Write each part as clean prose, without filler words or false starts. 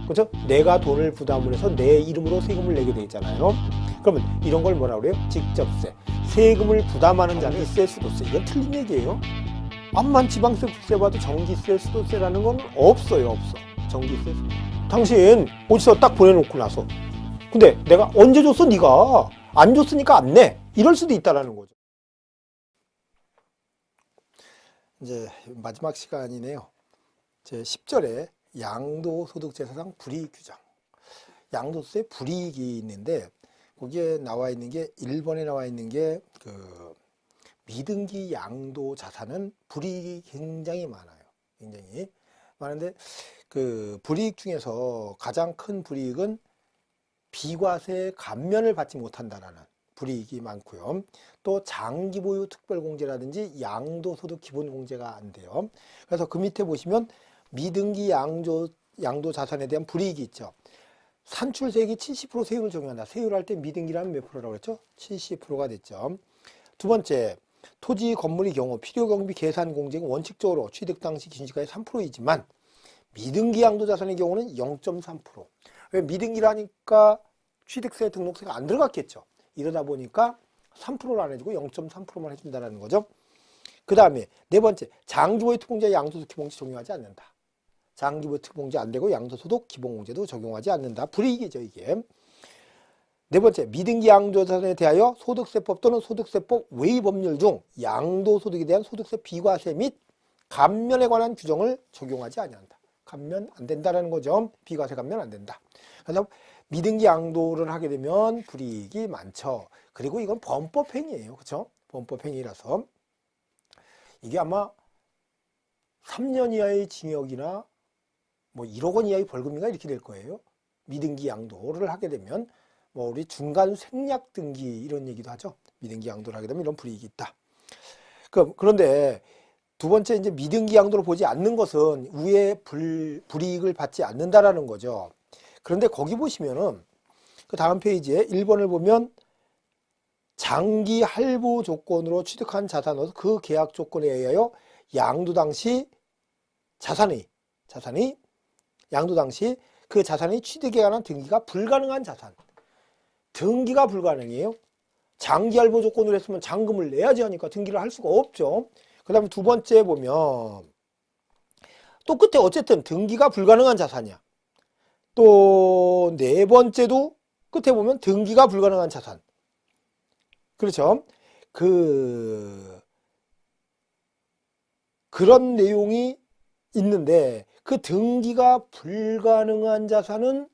그렇죠? 내가 돈을 부담을 해서 내 이름으로 세금을 내게 돼 있잖아요. 그러면 이런 걸 뭐라 그래요? 직접세. 세금을 부담하는 전기세, 수도세. 이건 틀린 얘기예요. 암만 지방세, 국세 봐도 전기세, 수도세라는 건 없어요. 없어. 전기세. 당신 어디서 딱 보내놓고 나서 근데 내가 언제 줬어? 네가 안 줬으니까 안 내. 이럴 수도 있다라는 거죠. 이제 마지막 시간이네요. 제 10절에 양도소득세사상 불이익 규정. 양도세 불이익이 있는데 거기에 나와 있는 게 1번에 나와 있는 게 그 미등기 양도 자산은 불이익이 굉장히 많아요. 굉장히 많은데 그 불이익 중에서 가장 큰 불이익은 비과세 감면을 받지 못한다라는 불이익이 많고요. 또 장기보유 특별공제라든지 양도소득 기본공제가 안 돼요. 그래서 그 밑에 보시면 미등기 양도 자산에 대한 불이익이 있죠. 산출세액이 70% 세율을 적용한다. 세율할 때 미등기라면 몇 프로라고 그랬죠? 70%가 됐죠. 두 번째, 토지 건물의 경우 필요경비 계산 공제가 원칙적으로 취득 당시 기준시가의 3%이지만 미등기 양도 자산의 경우는 0.3%. 왜 미등기라니까 취득세, 등록세가 안 들어갔겠죠. 이러다 보니까 3%를 안 해주고 0.3%만 해준다는 거죠. 그 다음에 네 번째, 장기보유 특공제 양도소득 기본공제 적용하지 않는다. 장기보유 특공제 안 되고 양도소득 기본공제도 적용하지 않는다. 불이익이죠, 이게. 네 번째, 미등기 양도자산에 대하여 소득세법 또는 소득세법 외의 법률 중 양도소득에 대한 소득세 비과세 및 감면에 관한 규정을 적용하지 아니한다. 감면 안 된다라는 거죠. 비과세 감면 안 된다. 그래서 미등기 양도를 하게 되면 불이익이 많죠. 그리고 이건 범법행위예요. 그렇죠? 범법행위라서 이게 아마 3년 이하의 징역이나 뭐 1억 원 이하의 벌금인가 이렇게 될 거예요. 미등기 양도를 하게 되면 뭐 우리 중간 생략 등기 이런 얘기도 하죠. 미등기 양도를 하게 되면 이런 불이익이 있다. 그런데 두 번째 이제 미등기 양도를 보지 않는 것은 우에 불이익을 받지 않는다라는 거죠. 그런데 거기 보시면은 그 다음 페이지에 1번을 보면 장기 할부 조건으로 취득한 자산으로서 그 계약 조건에 의하여 양도 당시 자산이 양도 당시 그 자산의 취득에 관한 등기가 불가능한 자산. 등기가 불가능해요. 장기 할부 조건으로 했으면 잔금을 내야지 하니까 등기를 할 수가 없죠. 그 다음에 두 번째 보면 또 끝에 어쨌든 등기가 불가능한 자산이야. 또 네 번째도 끝에 보면 등기가 불가능한 자산. 그렇죠. 그런 내용이 있는데 그 등기가 불가능한 자산은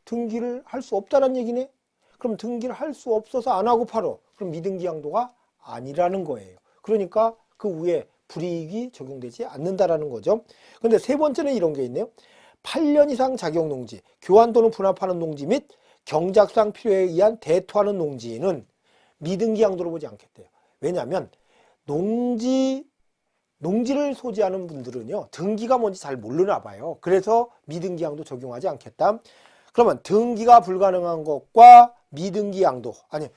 등기를 할 수 없다는 얘기네. 그럼 등기를 할 수 없어서 안 하고 팔어. 그럼 미등기 양도가 아니라는 거예요. 그러니까 그 위에 불이익이 적용되지 않는다라는 거죠. 근데 세 번째는 이런 게 있네요. 8년 이상 자격 농지, 교환 또는 분합하는 농지 및 경작상 필요에 의한 대토하는 농지는 미등기 양도를 보지 않겠대요. 왜냐하면 농지를 소지하는 분들은요, 등기가 뭔지 잘 모르나 봐요. 그래서 미등기 양도 적용하지 않겠다. 그러면 등기가 불가능한 것과 미등기 양도, 아니,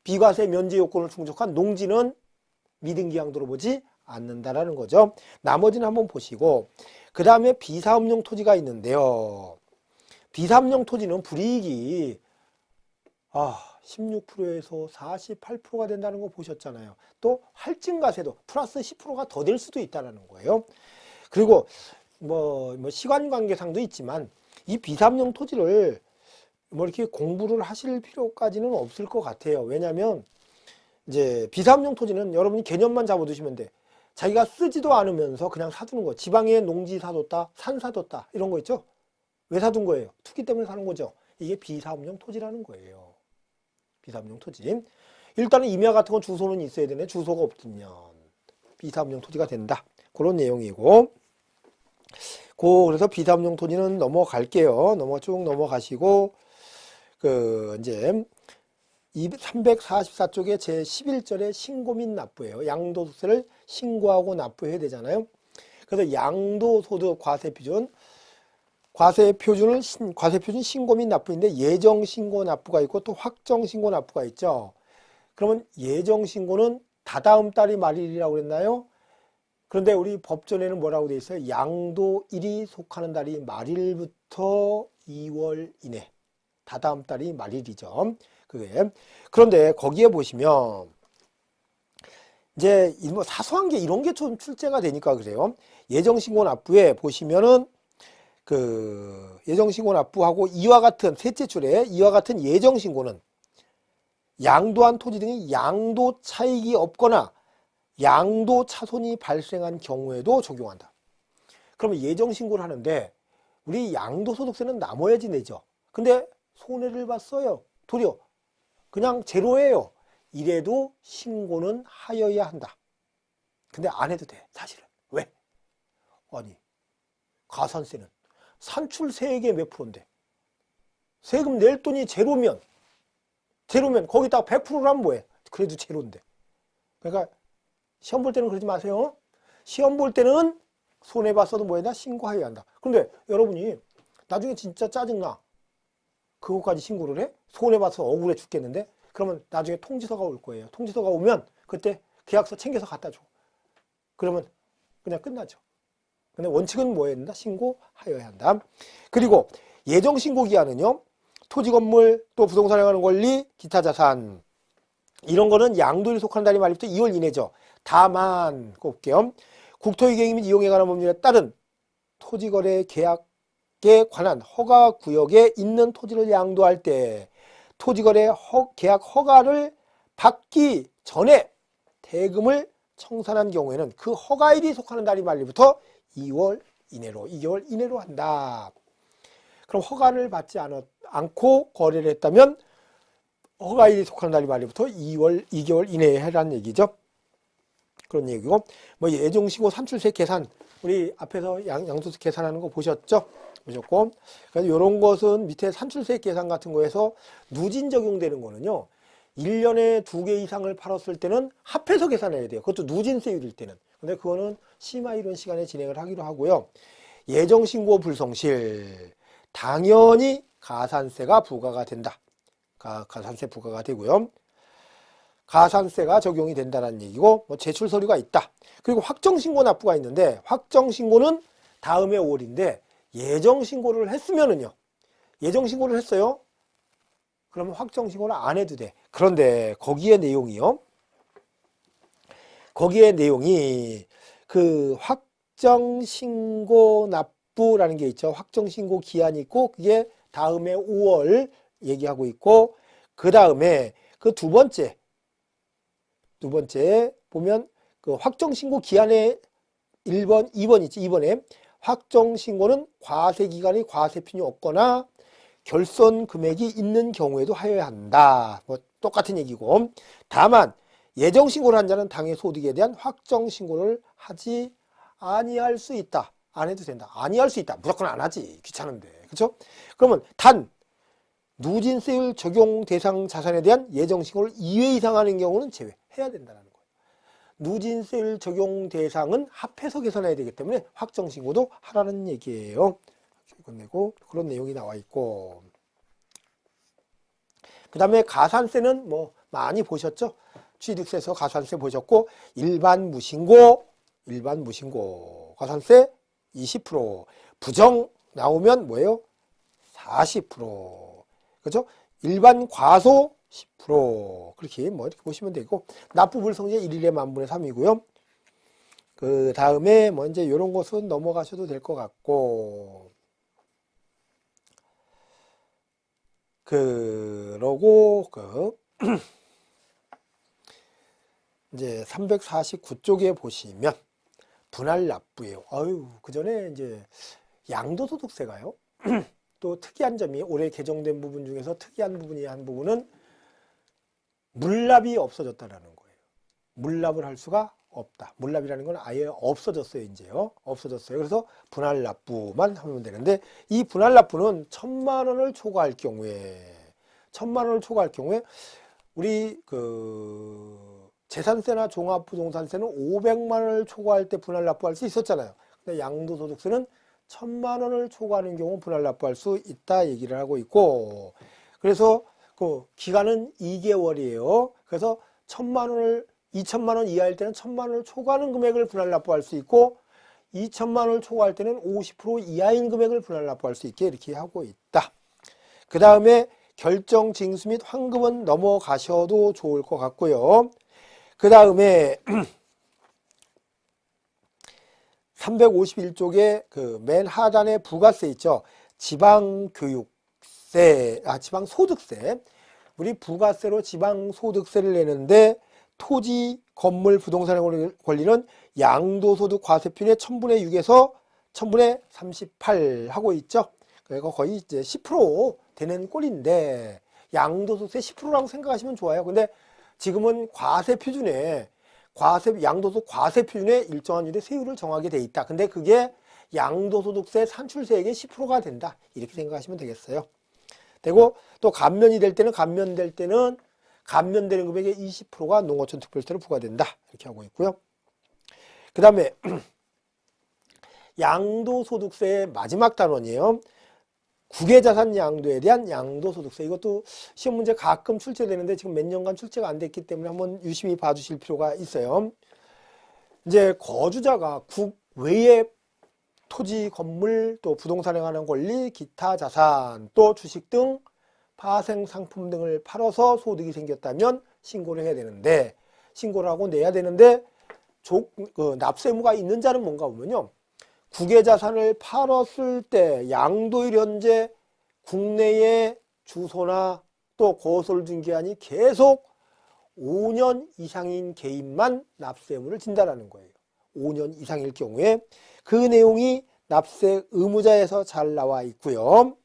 비과세 면제 요건을 충족한 농지는 미등기 양도로 보지 않는다라는 거죠. 나머지는 한번 보시고, 그 다음에 비사업용 토지가 있는데요. 비사업용 토지는 불이익이 16%에서 48%가 된다는 거 보셨잖아요. 또 할증가세도 플러스 10%가 더 될 수도 있다는 거예요. 그리고 뭐 시간관계상도 있지만 이 비사업용 토지를 뭐 이렇게 공부를 하실 필요까지는 없을 것 같아요. 왜냐하면 이제 비사업용 토지는 여러분이 개념만 잡아두시면 돼. 자기가 쓰지도 않으면서 그냥 사두는 거. 지방에 농지 사뒀다, 산 사뒀다 이런 거 있죠. 왜 사둔 거예요? 투기 때문에 사는 거죠. 이게 비사업용 토지라는 거예요. 비사업용 토지. 일단은 임야 같은 건 주소는 있어야 되네. 주소가 없으면 비사업용 토지가 된다. 그런 내용이고. 그래서 비사업용 토지는 넘어갈게요. 쭉 넘어가시고 이제 344쪽에 제 11절에 신고 및 납부예요. 양도소득세를 신고하고 납부해야 되잖아요. 그래서 양도소득 과세표준 신고 및 납부인데 예정신고 납부가 있고 또 확정신고 납부가 있죠. 그러면 예정신고는 다다음 달이 말일이라고 그랬나요? 그런데 우리 법전에는 뭐라고 돼 있어요? 양도일이 속하는 달이 말일부터 2월 이내. 다다음 달이 말일이죠. 그게. 그런데 거기에 보시면 이제 뭐 사소한 게 이런 게 좀 출제가 되니까 그래요. 예정신고 납부에 보시면은 그 예정신고 납부하고 이와 같은 셋째 줄에 이와 같은 예정신고는 양도한 토지 등의 양도 차익이 없거나 양도 차손이 발생한 경우에도 적용한다. 그러면 예정신고를 하는데 우리 양도소득세는 남아야지 내죠. 근데 손해를 봤어요. 도리어 그냥 제로예요. 이래도 신고는 하여야 한다. 근데 안 해도 돼, 사실은. 왜? 아니, 가산세는 산출세액의 몇 프로인데 세금 낼 돈이 제로면 거기다가 100%를 하면 뭐해? 그래도 제로인데. 그러니까 시험 볼 때는 그러지 마세요. 시험 볼 때는 손해봤어도 뭐해야 신고해야 한다. 그런데 여러분이 나중에 진짜 짜증나. 그거까지 신고를 해? 손해봐서 억울해 죽겠는데? 그러면 나중에 통지서가 올 거예요. 통지서가 오면 그때 계약서 챙겨서 갖다 줘. 그러면 그냥 끝나죠. 근데 원칙은 뭐해야 된다? 신고하여야 한다. 그리고 예정신고기한은요. 토지, 건물, 또 부동산에 관한 권리, 기타 자산 이런 거는 양도일이 속하는 달이 말일부터 2월 이내죠. 다만 꼽게요. 국토유계 및 이용에 관한 법률에 따른 토지거래 계약에 관한 허가구역에 있는 토지를 양도할 때 토지거래 계약 허가를 받기 전에 대금을 청산한 경우에는 그 허가일이 속하는 달이 말일부터 2월 이내로 한다. 그럼 허가를 받지 않고 거래를 했다면 허가일이 속하는 달이 말일부터 2개월 이내에 해라는 얘기죠. 그런 얘기고, 뭐 예정신고 산출세 계산, 우리 앞에서 양도세 계산하는 거 보셨죠? 보셨고, 그래서 이런 것은 밑에 산출세 계산 같은 거에서 누진 적용되는 거는요, 1년에 2개 이상을 팔았을 때는 합해서 계산해야 돼요. 그것도 누진세율일 때는. 근데 그거는 심화 이론 시간에 진행을 하기로 하고요. 예정신고 불성실, 당연히 가산세가 부과가 된다. 가산세 부과가 되고요. 가산세가 적용이 된다는 얘기고, 뭐 제출 서류가 있다. 그리고 확정신고 납부가 있는데, 확정신고는 다음해 5월인데, 예정신고를 했으면은요. 예정신고를 했어요. 그러면 확정신고를 안 해도 돼. 그런데 거기에 내용이요. 거기에 내용이 그 확정신고 납부라는 게 있죠. 확정신고 기한이 있고, 그게 다음해 5월 얘기하고 있고, 그 다음에 그 두 번째 보면 그 확정신고 기한에 1번, 2번 있지. 2번에 확정신고는 과세기간이 과세편이 없거나 결손 금액이 있는 경우에도 하여야 한다. 뭐 똑같은 얘기고. 다만 예정신고를 한 자는 당해 소득에 대한 확정신고를 하지 아니할 수 있다. 안 해도 된다. 아니할 수 있다. 무조건 안 하지. 귀찮은데. 그렇죠? 그러면 단 누진세율 적용 대상 자산에 대한 예정신고를 2회 이상 하는 경우는 제외해야 된다는 거예요. 누진세율 적용 대상은 합해서 계산해야 되기 때문에 확정신고도 하라는 얘기예요. 이건 내고 그런 내용이 나와 있고, 그 다음에 가산세는 뭐 많이 보셨죠? 취득세에서 가산세 보셨고, 일반 무신고 가산세 20%, 부정 나오면 뭐예요? 40%. 그죠? 일반 과소 10%. 그렇게 뭐 이렇게 보시면 되고, 납부불성제 1일에 만분의 3이고요. 그 다음에 뭐 이제 이런 것은 넘어가셔도 될 것 같고, 그러고 이제 349쪽에 보시면 분할 납부예요. 아유, 그 전에 이제 양도소득세가요. 또 특이한 점이 올해 개정된 부분 중에서 특이한 부분이 한 부분은 물납이 없어졌다라는 거예요. 물납을 할 수가 없다. 물납이라는 건 아예 없어졌어요, 이제요. 없어졌어요. 그래서 분할 납부만 하면 되는데, 이 분할 납부는 1,000만 원을 초과할 경우에 우리 그 재산세나 종합부동산세는 500만 원을 초과할 때 분할 납부할 수 있었잖아요. 근데 양도소득세는 1,000만 원을 초과하는 경우 분할 납부할 수 있다 얘기를 하고 있고, 그래서 그 기간은 2개월이에요. 그래서 1,000만 원을 2천만 원 이하일 때는 1천만 원을 초과하는 금액을 분할 납부할 수 있고 2천만 원을 초과할 때는 50% 이하인 금액을 분할 납부할 수 있게 이렇게 하고 있다. 그 다음에 결정 징수 및 환급은 넘어가셔도 좋을 것 같고요. 그 다음에 351쪽에 그 맨 하단에 부가세 있죠. 지방교육세, 지방소득세. 우리 부가세로 지방소득세를 내는데 토지, 건물, 부동산에 걸리는 양도소득 과세표의 1000분의 6에서 1000분의 38 하고 있죠. 그러니까 거의 이제 10% 되는 꼴인데 양도소득세 10%라고 생각하시면 좋아요. 근데 지금은 과세표준에 양도소득 과세표준에 일정한 율의 세율을 정하게 돼 있다. 근데 그게 양도소득세 산출세액의 10%가 된다. 이렇게 생각하시면 되겠어요. 되고 또 감면될 때는 감면되는 금액의 20%가 농어촌 특별세로 부과된다. 이렇게 하고 있고요. 그 다음에 양도소득세의 마지막 단원이에요. 국외자산 양도에 대한 양도소득세. 이것도 시험 문제 가끔 출제되는데 지금 몇 년간 출제가 안 됐기 때문에 한번 유심히 봐주실 필요가 있어요. 이제 거주자가 국외의 토지, 건물, 또 부동산에 관한 권리, 기타 자산, 또 주식 등 파생 상품 등을 팔아서 소득이 생겼다면 신고를 해야 되는데 신고를 하고 내야 되는데 납세의무가 있는 자는 뭔가 보면요. 국외자산을 팔았을 때 양도일 현재 국내의 주소나 또 거소증기한이 계속 5년 이상인 개인만 납세 의무를 진다라는 거예요. 5년 이상일 경우에 그 내용이 납세 의무자에서 잘 나와 있고요.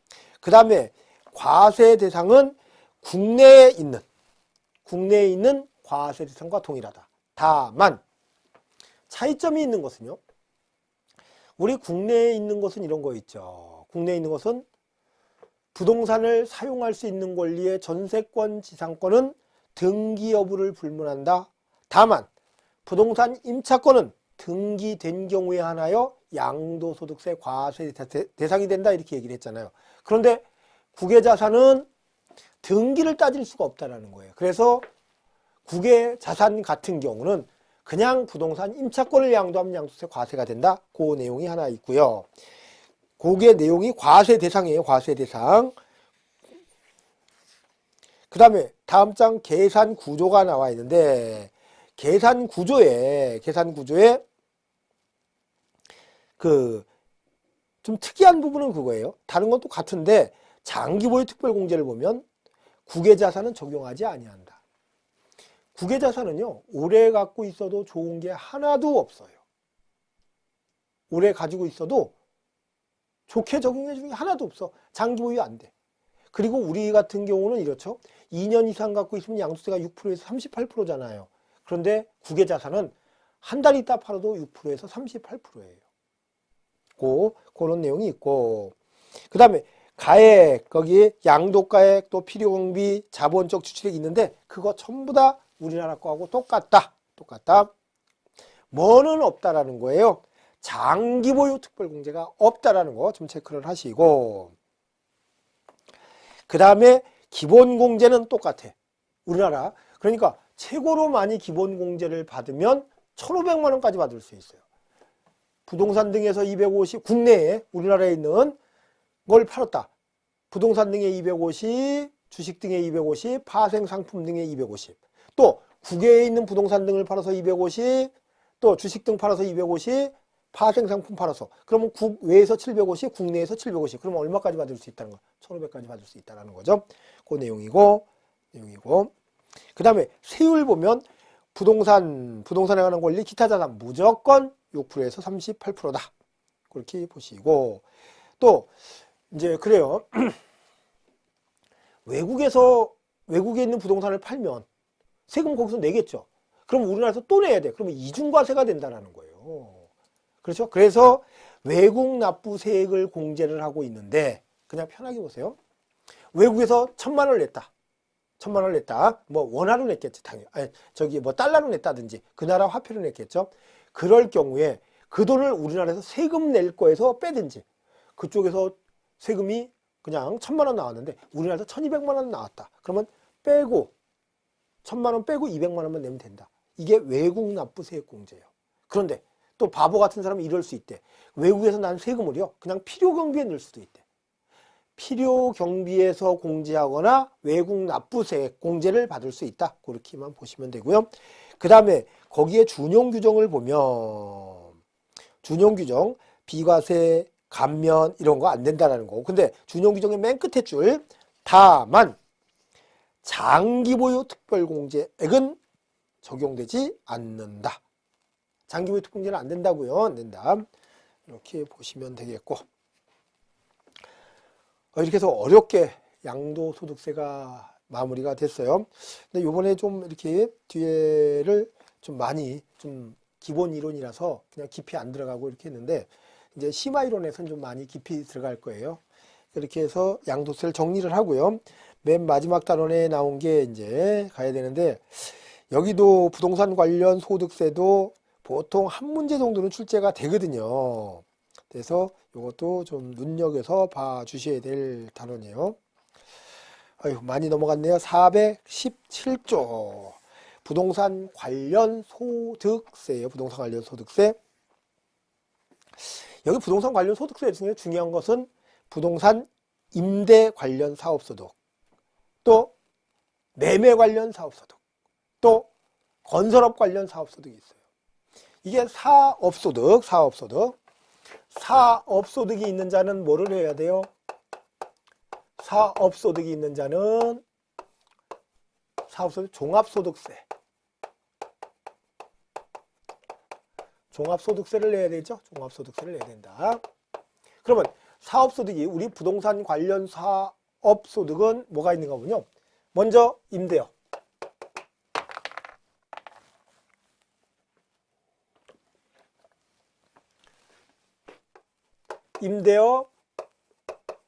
그 다음에 과세 대상은 국내에 있는 과세 대상과 동일하다. 다만 차이점이 있는 것은요. 우리 국내에 있는 것은 이런 거 있죠. 국내에 있는 것은 부동산을 사용할 수 있는 권리의 전세권, 지상권은 등기 여부를 불문한다. 다만 부동산 임차권은 등기된 경우에 한하여 양도소득세 과세 대상이 된다. 이렇게 얘기를 했잖아요. 그런데 국외자산은 등기를 따질 수가 없다는 거예요. 그래서 국외자산 같은 경우는 그냥 부동산 임차권을 양도하면 양도세 과세가 된다. 그 내용이 하나 있고요. 그게 내용이 과세 대상이에요. 과세 대상. 그 다음에 다음 장 계산 구조가 나와 있는데 계산 구조에 그 좀 특이한 부분은 그거예요. 다른 건 똑같은데 장기보유 특별공제를 보면 국외자산은 적용하지 아니한다. 국외자산은요. 오래 갖고 있어도 좋은 게 하나도 없어요. 오래 가지고 있어도 좋게 적용해 주는 게 하나도 없어. 장기보유 안 돼. 그리고 우리 같은 경우는 이렇죠. 2년 이상 갖고 있으면 양도세가 6%에서 38%잖아요. 그런데 국외자산은 한 달 있다 팔아도 6%에서 38%예요. 그런 내용이 있고 그 다음에 가액, 거기 양도가액, 또 필요경비, 자본적 주출액이 있는데 그거 전부 다 우리나라 거하고 똑같다. 뭐는 없다라는 거예요. 장기보유 특별공제가 없다라는 거 좀 체크를 하시고 그 다음에 기본공제는 똑같아. 우리나라. 그러니까 최고로 많이 기본공제를 받으면 1,500만 원까지 받을 수 있어요. 부동산 등에서 250, 국내에 우리나라에 있는 걸 팔았다. 부동산 등에 250, 주식 등에 250, 파생상품 등에 250. 또 국외에 있는 부동산 등을 팔아서 250, 또 주식 등 팔아서 250, 파생상품 팔아서. 그러면 국외에서 750, 국내에서 750. 그러면 얼마까지 받을 수 있다는 거? 1,500까지 받을 수 있다는 거죠. 그 내용이고. 그 다음에 세율 보면 부동산에 관한 권리, 기타 자산 무조건 6%에서 38%다. 그렇게 보시고 또 이제 그래요. 외국에 있는 부동산을 팔면 세금 거기서 내겠죠. 그럼 우리나라에서 또 내야 돼. 그러면 이중과세가 된다는 거예요. 그렇죠? 그래서 외국 납부세액을 공제를 하고 있는데 그냥 편하게 보세요. 외국에서 1,000만 원을 냈다. 1,000만 원을 냈다. 뭐 원화로 냈겠지 당연히. 뭐 달러로 냈다든지 그 나라 화폐로 냈겠죠. 그럴 경우에 그 돈을 우리나라에서 세금 낼 거에서 빼든지 그쪽에서 세금이 그냥 1,000만 원 나왔는데 우리나라에서 1,200만 원 나왔다. 그러면 빼고 1,000만 원 빼고 200만 원만 내면 된다. 이게 외국 납부세액 공제예요. 그런데 또 바보 같은 사람은 이럴 수 있대. 외국에서 난 세금을요, 그냥 필요 경비에 넣을 수도 있대. 필요 경비에서 공제하거나 외국 납부세액 공제를 받을 수 있다. 그렇게만 보시면 되고요. 그 다음에 거기에 준용 규정을 보면 준용 규정, 비과세, 감면 이런 거 안 된다라는 거. 근데 준용 규정의 맨 끝에 줄 다만 장기 보유 특별 공제액은 적용되지 않는다. 장기 보유 특별 공제는 안 된다고요. 안 된다. 이렇게 보시면 되겠고. 이렇게 해서 어렵게 양도소득세가 마무리가 됐어요. 근데 요번에 좀 이렇게 뒤에를 좀 많이 좀 기본 이론이라서 그냥 깊이 안 들어가고 이렇게 했는데 이제 심화 이론에서는 좀 많이 깊이 들어갈 거예요. 이렇게 해서 양도세를 정리를 하고요. 맨 마지막 단원에 나온 게 이제 가야 되는데 여기도 부동산 관련 소득세도 보통 한 문제 정도는 출제가 되거든요. 그래서 이것도 좀 눈여겨서 봐 주셔야 될 단원이에요. 아유, 많이 넘어갔네요. 417조. 부동산 관련 소득세예요. 부동산 관련 소득세. 여기 부동산 관련 소득세 중에 중요한 것은 부동산 임대 관련 사업소득, 또 매매 관련 사업소득, 또 건설업 관련 사업소득이 있어요. 이게 사업소득. 사업소득이 있는 자는 뭐를 해야 돼요? 사업소득이 있는 자는 사업소득 종합소득세. 종합소득세를 내야 되죠. 종합소득세를 내야 된다. 그러면 사업소득이 우리 부동산 관련 사업소득은 뭐가 있는가 보면요. 먼저 임대업. 임대업,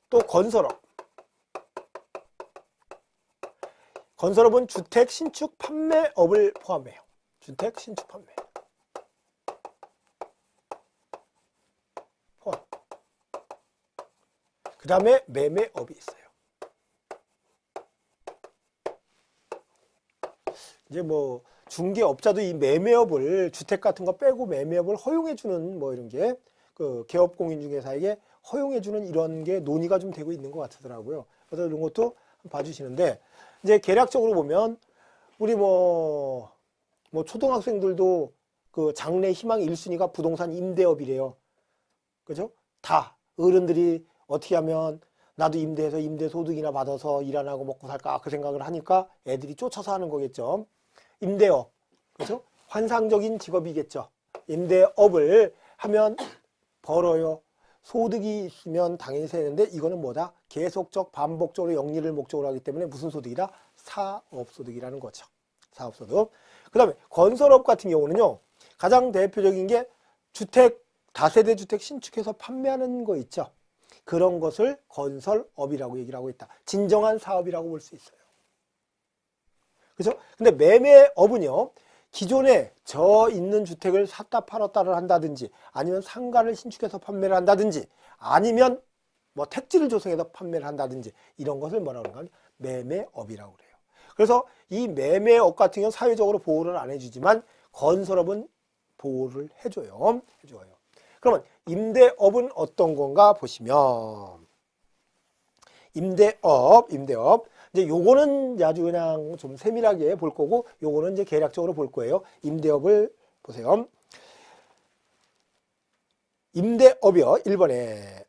또 건설업. 건설업은 주택 신축 판매업을 포함해요. 주택 신축 판매. 포함. 그 다음에 매매업이 있어요. 이제 뭐 중개업자도 이 매매업을 주택 같은 거 빼고 매매업을 허용해주는 뭐 이런 게 그 개업공인중개사에게 허용해주는 이런 게 논의가 좀 되고 있는 것 같더라고요. 그래서 이런 것도 봐주시는데 이제 계략적으로 보면 우리 뭐 초등학생들도 그 장래 희망 1순위가 부동산 임대업이래요. 그죠? 다 어른들이 어떻게 하면 나도 임대해서 임대소득이나 받아서 일 안 하고 먹고 살까 그 생각을 하니까 애들이 쫓아서 하는 거겠죠. 임대업. 그죠? 환상적인 직업이겠죠. 임대업을 하면 벌어요. 소득이 있으면 당연히 세는데 이거는 뭐다? 계속적 반복적으로 영리를 목적으로 하기 때문에 무슨 소득이다? 사업소득이라는 거죠. 사업소득. 그 다음에 건설업 같은 경우는요. 가장 대표적인 게 주택, 다세대 주택 신축해서 판매하는 거 있죠. 그런 것을 건설업이라고 얘기를 하고 있다. 진정한 사업이라고 볼 수 있어요. 그죠? 근데 매매업은요. 기존에 저 있는 주택을 샀다 팔았다를 한다든지 아니면 상가를 신축해서 판매를 한다든지 아니면 뭐 택지를 조성해서 판매를 한다든지 이런 것을 뭐라고 하는가? 매매업이라고 그래요. 그래서 이 매매업 같은 경우는 사회적으로 보호를 안 해주지만 건설업은 보호를 해줘요. 그러면 임대업은 어떤 건가 보시면 임대업. 이제 요거는 아주 그냥 좀 세밀하게 볼 거고 요거는 이제 계략적으로 볼 거예요. 임대업을 보세요. 임대업이요. 1번에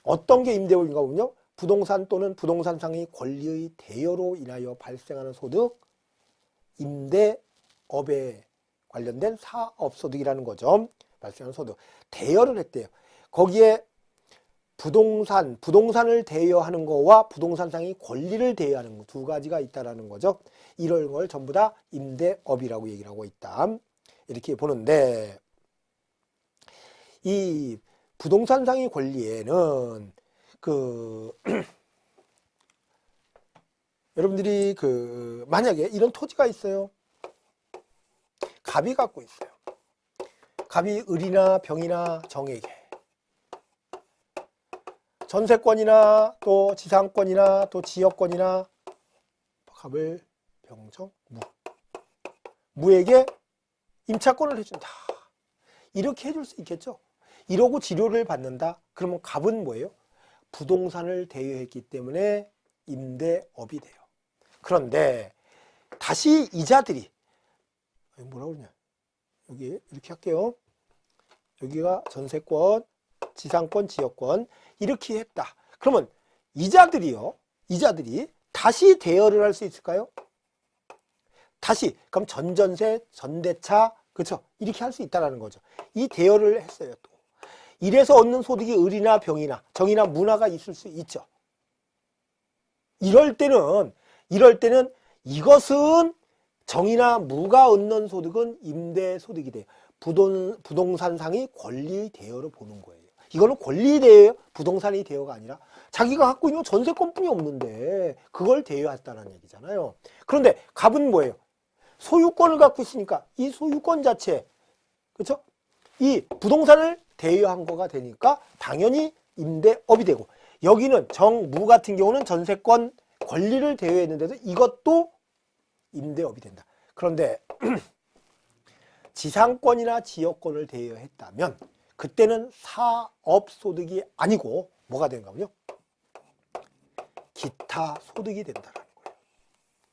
어떤 게 임대업인가 보면요. 부동산 또는 부동산상의 권리의 대여로 인하여 발생하는 소득, 임대업에 관련된 사업소득이라는 거죠. 발생하는 소득. 대여를 했대요. 거기에 부동산을 대여하는 거와 부동산상의 권리를 대여하는 거 두 가지가 있다라는 거죠. 이런 걸 전부 다 임대업이라고 얘기를 하고 있다. 이렇게 보는데 이 부동산상의 권리에는 여러분들이 만약에 이런 토지가 있어요. 갑이 갖고 있어요. 갑이 을이나 병이나 정에게 전세권이나 또 지상권이나 또 지역권이나 갑을 병정 무 무에게 임차권을 해준다. 이렇게 해줄 수 있겠죠. 이러고 지료를 받는다. 그러면 갑은 뭐예요? 부동산을 대여했기 때문에 임대업이 돼요. 그런데 다시 이자들이 뭐라 그러냐? 여기 이렇게 할게요. 여기가 전세권, 지상권, 지역권 이렇게 했다. 그러면 이자들이 다시 대여를 할 수 있을까요? 다시 그럼 전전세, 전대차 그렇죠? 이렇게 할 수 있다라는 거죠. 이 대여를 했어요. 또 이래서 얻는 소득이 을이나 병이나 정이나 문화가 있을 수 있죠. 이럴 때는 이것은 정이나 무가 얻는 소득은 임대소득이 돼요. 부동산상의 권리 대여로 보는 거예요. 이거는 권리 대여, 부동산이 대여가 아니라 자기가 갖고 있는 전세권뿐이 없는데 그걸 대여했다는 얘기잖아요. 그런데 갑은 뭐예요? 소유권을 갖고 있으니까 이 소유권 자체, 그렇죠? 이 부동산을 대여한 거가 되니까 당연히 임대업이 되고, 여기는 정무 같은 경우는 전세권 권리를 대여했는데도 이것도 임대업이 된다. 그런데 지상권이나 지역권을 대여했다면 그때는 사업소득이 아니고 뭐가 되는가요? 기타 소득이 된다는 거예요.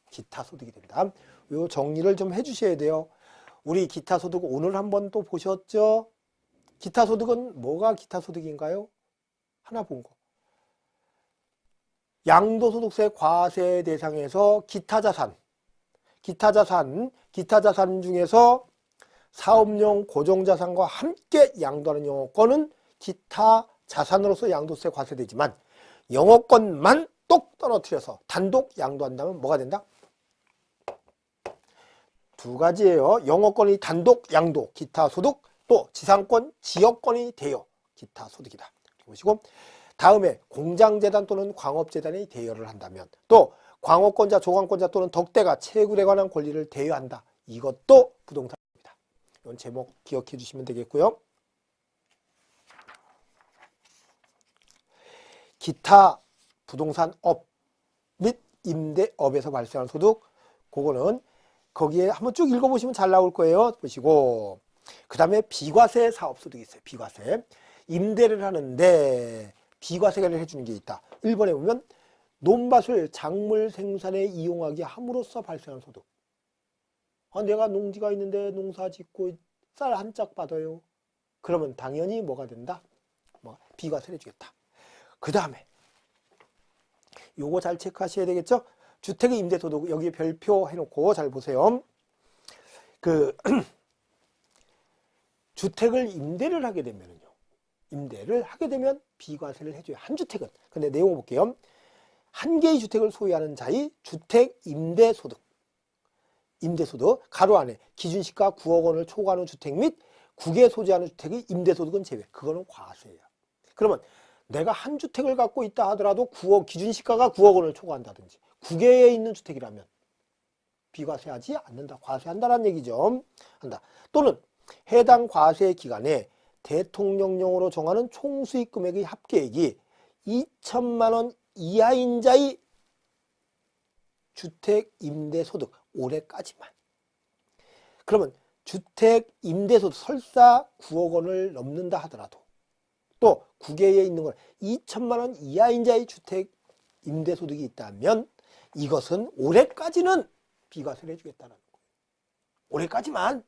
기타 소득이 된다. 요 정리를 좀 해주셔야 돼요. 우리 기타 소득 오늘 한번 또 보셨죠? 기타 소득은 뭐가 기타 소득인가요? 하나 본 거. 양도소득세 과세 대상에서 기타 자산 중에서 사업용 고정자산과 함께 양도하는 영업권은 기타 자산으로서 양도세 과세되지만 영업권만 똑 떨어뜨려서 단독 양도한다면 뭐가 된다? 두 가지예요. 영업권이 단독 양도, 기타 소득, 또 지상권, 지역권이 대여, 기타 소득이다. 보시고 다음에 공장재단 또는 광업재단이 대여를 한다면, 또 광업권자, 조강권자 또는 덕대가 채굴에 관한 권리를 대여한다. 이것도 부동산입니다. 이건 제목 기억해 주시면 되겠고요. 기타 부동산업 및 임대업에서 발생하는 소득, 그거는 거기에 한번 쭉 읽어보시면 잘 나올 거예요. 보시고 그 다음에 비과세 사업소득이 있어요. 비과세. 임대를 하는데 비과세를 해주는 게 있다. 1번에 보면 논밭을 작물 생산에 이용하게 함으로써 발생하는 소득. 내가 농지가 있는데 농사 짓고 쌀 한 짝 받아요. 그러면 당연히 뭐가 된다? 비과세를 해주겠다. 그 다음에 요거 잘 체크하셔야 되겠죠? 주택의 임대소득 여기 별표 해놓고 잘 보세요. 주택을 임대를 하게 되면요. 임대를 하게 되면 비과세를 해줘요. 한 주택은. 근데 내용 볼게요. 한 개의 주택을 소유하는 자의 주택 임대소득. 임대소득 가로 안에 기준시가 9억 원을 초과하는 주택 및 국에 소지하는 주택의 임대소득은 제외. 그거는 과세예요. 그러면 내가 한 주택을 갖고 있다 하더라도 기준시가가 9억 원을 초과한다든지 국외에 있는 주택이라면 비과세하지 않는다. 과세한다는 얘기죠. 한다. 또는 해당 과세 기간에 대통령령으로 정하는 총수익 금액의 합계액이 2천만 원 이하인 자의 주택 임대소득 올해까지만. 그러면 주택 임대소득 설사 9억 원을 넘는다 하더라도 또 국외에 있는 걸 2천만 원 이하인 자의 주택 임대소득이 있다면 이것은 올해까지는 비과세를 해주겠다는 거예요. 올해까지만.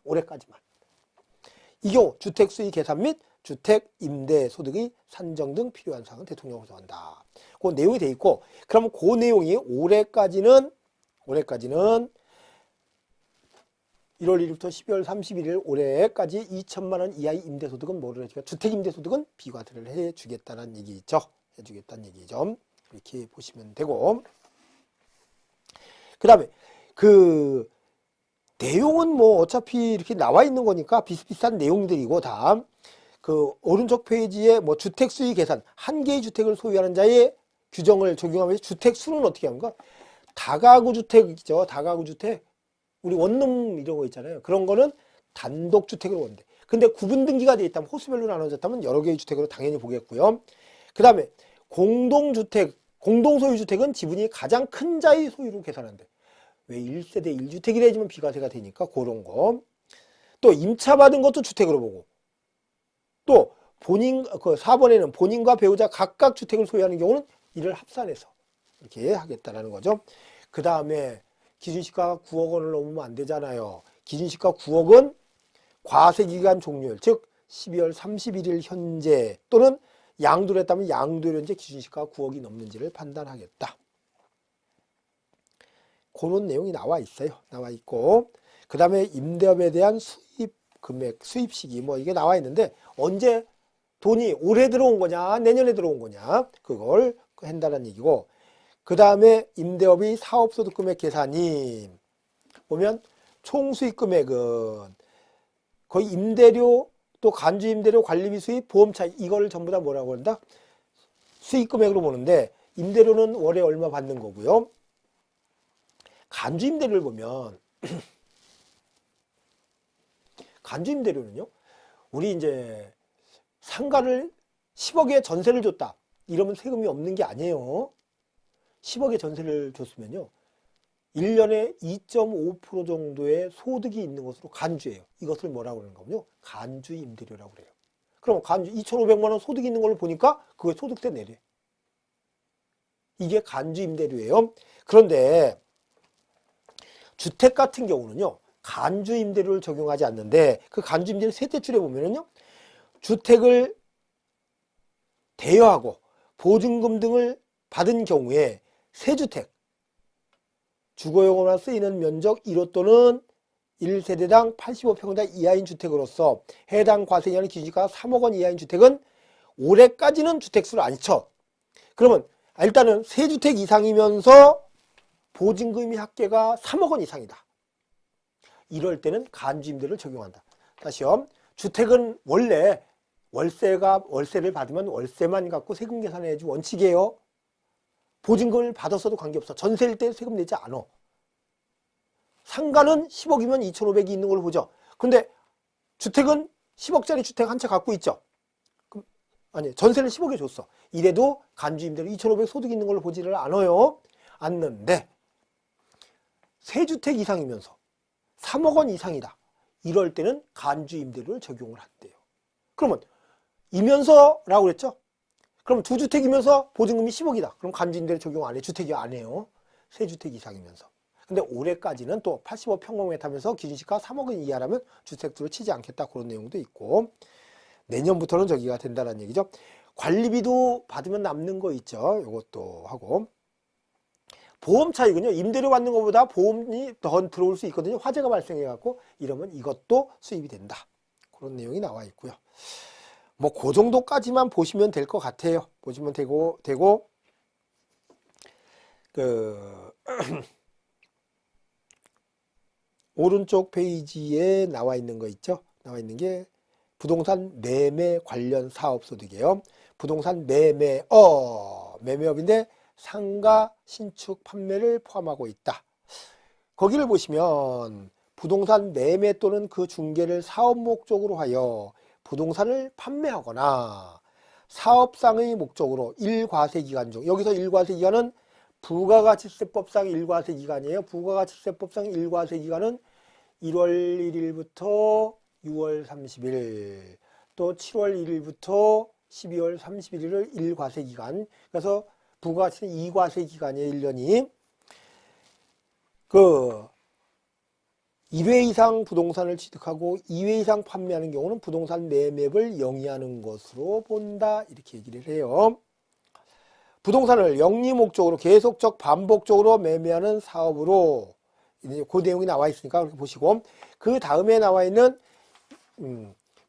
이 경우 주택수익 계산 및 주택 임대소득의 산정 등 필요한 사항은 대통령으로 정한다. 그 내용이 돼 있고, 그러면 그 내용이 올해까지는 1월 1일부터 12월 31일 올해까지 2천만 원 이하의 임대소득은 뭐를 해주겠다? 주택 임대소득은 비과세를 해주겠다는 얘기죠. 해주겠다는 얘기죠. 이렇게 보시면 되고, 그 다음에 내용은 어차피 이렇게 나와 있는 거니까 비슷비슷한 내용들이고, 다음 오른쪽 페이지에 주택 수익 계산, 한 개의 주택을 소유하는 자의 규정을 적용하면서 주택 수는 어떻게 하는가? 다가구 주택이죠. 다가구 주택. 우리 원룸 이런 거 있잖아요. 그런 거는 단독 주택으로 보는데, 근데 구분 등기가 되어 있다면, 호수별로 나눠졌다면 여러 개의 주택으로 당연히 보겠고요. 그 다음에 공동주택, 공동소유주택은 지분이 가장 큰 자의 소유로 계산한대. 왜 1세대 1주택이라 해주면 비과세가 되니까 그런 거. 또 임차 받은 것도 주택으로 보고, 또 본인 그 4번에는 본인과 배우자 각각 주택을 소유하는 경우는 이를 합산해서 이렇게 하겠다라는 거죠. 그 다음에 기준시가가 9억 원을 넘으면 안 되잖아요. 기준시가 9억은 과세기간 종료일, 즉 12월 31일 현재 또는 양도를 했다면 양도일 현재 기준시가가 9억이 넘는지를 판단하겠다. 그런 내용이 나와 있어요. 나와 있고, 그 다음에 임대업에 대한 수입 금액, 수입 시기 뭐 이게 나와 있는데 언제 돈이 올해 들어온 거냐 내년에 들어온 거냐 그걸 한다는 얘기고, 그 다음에 임대업의 사업소득 금액 계산이 보면 총 수입 금액은 거의 임대료 또 간주 임대료 관리비 수입 보험차 이걸 전부 다 뭐라고 한다? 수입 금액으로 보는데 임대료는 월에 얼마 받는 거고요. 간주 임대료를 보면 간주 임대료는요. 우리 이제 상가를 10억에 전세를 줬다. 이러면 세금이 없는 게 아니에요. 10억에 전세를 줬으면요. 1년에 2.5% 정도의 소득이 있는 것으로 간주해요. 이것을 뭐라고 그러는 거군요. 간주 임대료라고 그래요. 그럼 간주 2,500만 원 소득이 있는 걸로 보니까 그거에 소득세 내려. 이게 간주 임대료예요. 그런데 주택 같은 경우는요. 간주 임대료를 적용하지 않는데 그 간주 임대료 세대줄에 보면은요. 주택을 대여하고 보증금 등을 받은 경우에 세주택 주거용으로만 쓰이는 면적 1호 또는 1세대당 85평당 이하인 주택으로서 해당 과세기간의 기준시가가 3억 원 이하인 주택은 올해까지는 주택수를 안 쳐. 그러면 일단은 세주택 이상이면서 보증금이 합계가 3억 원 이상이다. 이럴 때는 간주임대를 적용한다. 다시요. 주택은 원래 월세를 받으면 월세만 갖고 세금 계산해야지 원칙이에요. 보증금을 받았어도 관계없어. 전세일 때 세금 내지 않아. 상가는 10억이면 2,500이 있는 걸로 보죠. 근데 주택은 10억짜리 주택 한 채 갖고 있죠. 그럼 아니 전세를 10억에 줬어. 이래도 간주임대로 2,500 소득 있는 걸로 보지를 않아요. 않는데 세주택 이상이면서 3억 원 이상이다. 이럴 때는 간주임대료를 적용을 한대요. 그러면 이면서라고 그랬죠? 그럼 두 주택이면서 보증금이 10억이다. 그럼 간주임대료 적용 안 해. 주택이 안 해요. 세 주택 이상이면서. 근데 올해까지는 또 85평방미터 하면서 기준시가 3억 원 이하라면 주택수를 치지 않겠다. 그런 내용도 있고 내년부터는 저기가 된다는 얘기죠. 관리비도 받으면 남는 거 있죠. 이것도 하고 보험 차익은요. 임대료 받는 것보다 보험이 더 들어올 수 있거든요. 화재가 발생해 갖고 이러면 이것도 수입이 된다. 그런 내용이 나와 있고요. 뭐 그 정도까지만 보시면 될 것 같아요. 보시면 되고 그 오른쪽 페이지에 나와 있는 거 있죠. 나와 있는 게 부동산 매매 관련 사업 소득이에요. 부동산 매매업인데 상가 신축 판매를 포함하고 있다. 거기를 보시면 부동산 매매 또는 그 중개를 사업 목적으로 하여 부동산을 판매하거나 사업상의 목적으로 일과세기간 중, 여기서 일과세기간은 부가가치세법상 일과세기간이에요. 부가가치세법상 일과세기간은 1월 1일부터 6월 30일 또 7월 1일부터 12월 31일을 일과세기간. 그래서 부가가치는 2과세기간이에요. 1년이. 1회 이상 부동산을 취득하고 2회 이상 판매하는 경우는 부동산 매매를 영위하는 것으로 본다. 이렇게 얘기를 해요. 부동산을 영리 목적으로 계속적 반복적으로 매매하는 사업으로 그 내용이 나와 있으니까 그렇게 보시고 그 다음에 나와 있는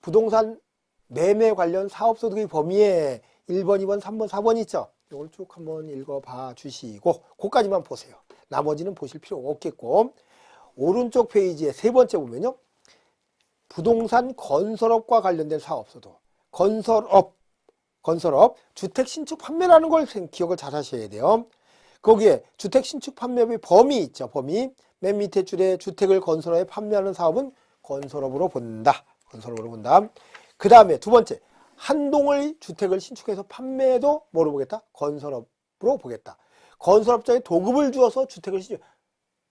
부동산 매매 관련 사업소득의 범위에 1번, 2번, 3번, 4번 있죠. 이걸 쭉 한번 읽어봐 주시고 그까지만 보세요. 나머지는 보실 필요 없겠고 오른쪽 페이지에 세 번째 보면요. 부동산 건설업과 관련된 사업소득. 건설업, 주택 신축 판매라는 걸 기억을 잘 하셔야 돼요. 거기에 주택 신축 판매의 범위 있죠. 범위. 맨 밑에 줄에 주택을 건설하여 판매하는 사업은 건설업으로 본다. 건설업으로 본다. 그 다음에 두 번째. 한 동의 주택을 신축해서 판매도 뭐로 보겠다? 건설업으로 보겠다. 건설업자에 도급을 주어서 주택을 신축.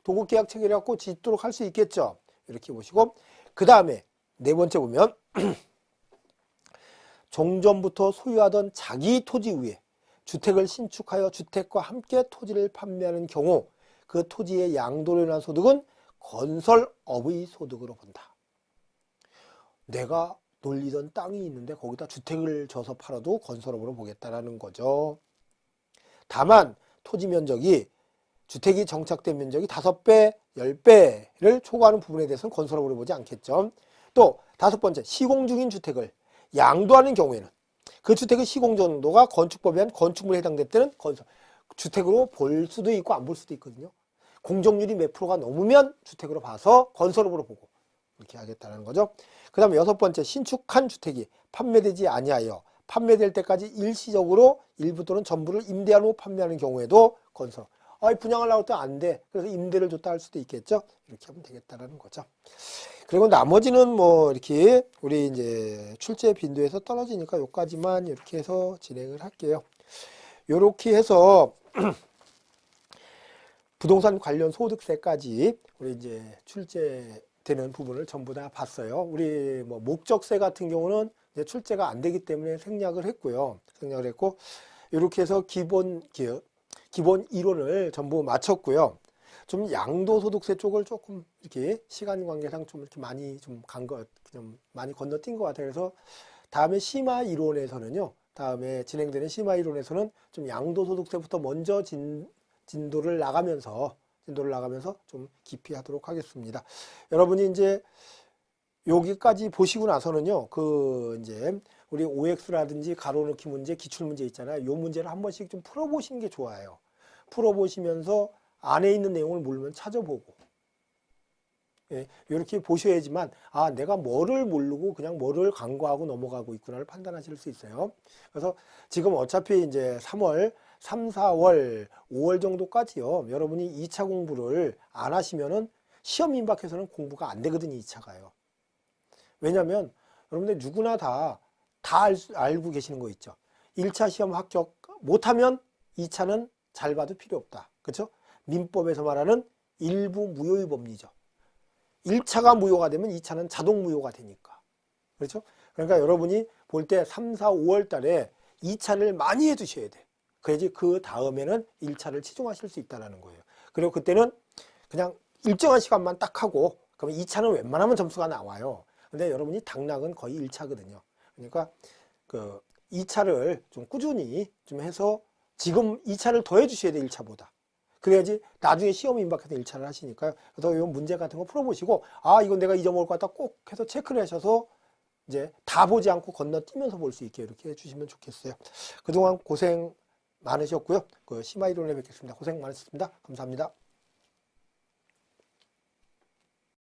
도급계약 체결해갖고 짓도록 할 수 있겠죠. 이렇게 보시고, 그 다음에 네 번째 보면 종전부터 소유하던 자기 토지 위에 주택을 신축하여 주택과 함께 토지를 판매하는 경우 그 토지의 양도로 인한 소득은 건설업의 소득으로 본다. 내가 놀리던 땅이 있는데 거기다 주택을 져서 팔아도 건설업으로 보겠다라는 거죠. 다만 토지 면적이 주택이 정착된 면적이 5배, 10배를 초과하는 부분에 대해서는 건설업으로 보지 않겠죠. 또 다섯 번째, 시공 중인 주택을 양도하는 경우에는 그 주택의 시공 정도가 건축법에 한 건축물에 해당될 때는 건설 주택으로 볼 수도 있고 안 볼 수도 있거든요. 공정률이 몇 프로가 넘으면 주택으로 봐서 건설업으로 보고 이렇게 하겠다는 거죠. 그 다음에 여섯 번째, 신축한 주택이 판매되지 아니하여 판매될 때까지 일시적으로 일부 또는 전부를 임대한 후 판매하는 경우에도 건설업. 분양을 나올 때 안 돼. 그래서 임대를 줬다 할 수도 있겠죠. 이렇게 하면 되겠다라는 거죠. 그리고 나머지는 뭐 이렇게 우리 이제 출제 빈도에서 떨어지니까 요까지만 이렇게 해서 진행을 할게요. 요렇게 해서 부동산 관련 소득세까지 우리 이제 출제되는 부분을 전부 다 봤어요. 우리 뭐 목적세 같은 경우는 이제 출제가 안 되기 때문에 생략을 했고요. 생략을 했고, 이렇게 해서 기본 이론을 전부 마쳤고요. 좀 양도소득세 쪽을 조금 이렇게 시간 관계상 좀 이렇게 많이 좀 많이 건너뛴 것 같아요. 그래서 다음에 심화 이론에서는요, 다음에 진행되는 심화 이론에서는 좀 양도소득세부터 먼저 진도를 나가면서 좀 깊이 하도록 하겠습니다. 여러분이 이제 여기까지 보시고 나서는요, 이제 우리 OX라든지 가로넣기 문제, 기출문제 있잖아요. 요 문제를 한 번씩 좀 풀어보시는 게 좋아요. 풀어보시면서 안에 있는 내용을 모르면 찾아보고, 예, 이렇게 보셔야지만, 내가 뭐를 모르고 그냥 뭐를 간과하고 넘어가고 있구나를 판단하실 수 있어요. 그래서 지금 어차피 이제 3월, 3, 4월, 5월 정도까지요, 여러분이 2차 공부를 안 하시면은 시험 임박해서는 공부가 안 되거든요, 2차가요. 왜냐면 여러분들 누구나 다 알고 계시는 거 있죠. 1차 시험 합격 못하면 2차는 잘 봐도 필요 없다. 그렇죠? 민법에서 말하는 일부 무효의 법리죠. 1차가 무효가 되면 2차는 자동 무효가 되니까. 그렇죠? 그러니까 여러분이 볼 때 3, 4, 5월 달에 2차를 많이 해두셔야 돼. 그래야지 그 다음에는 1차를 치중하실 수 있다는 거예요. 그리고 그때는 그냥 일정한 시간만 딱 하고, 그러면 2차는 웬만하면 점수가 나와요. 근데 여러분이 당락은 거의 1차거든요. 그러니까 2차를 좀 꾸준히 좀 해서 지금 2차를 더 해주셔야 돼, 1차보다. 그래야지 나중에 시험 임박해서 1차를 하시니까요. 그래서 이 문제 같은 거 풀어보시고, 이건 내가 잊어먹을 것 같다 꼭 해서 체크를 하셔서 이제 다 보지 않고 건너뛰면서 볼 수 있게 이렇게 해주시면 좋겠어요. 그동안 고생 많으셨고요. 심화 이론에 뵙겠습니다. 고생 많으셨습니다. 감사합니다.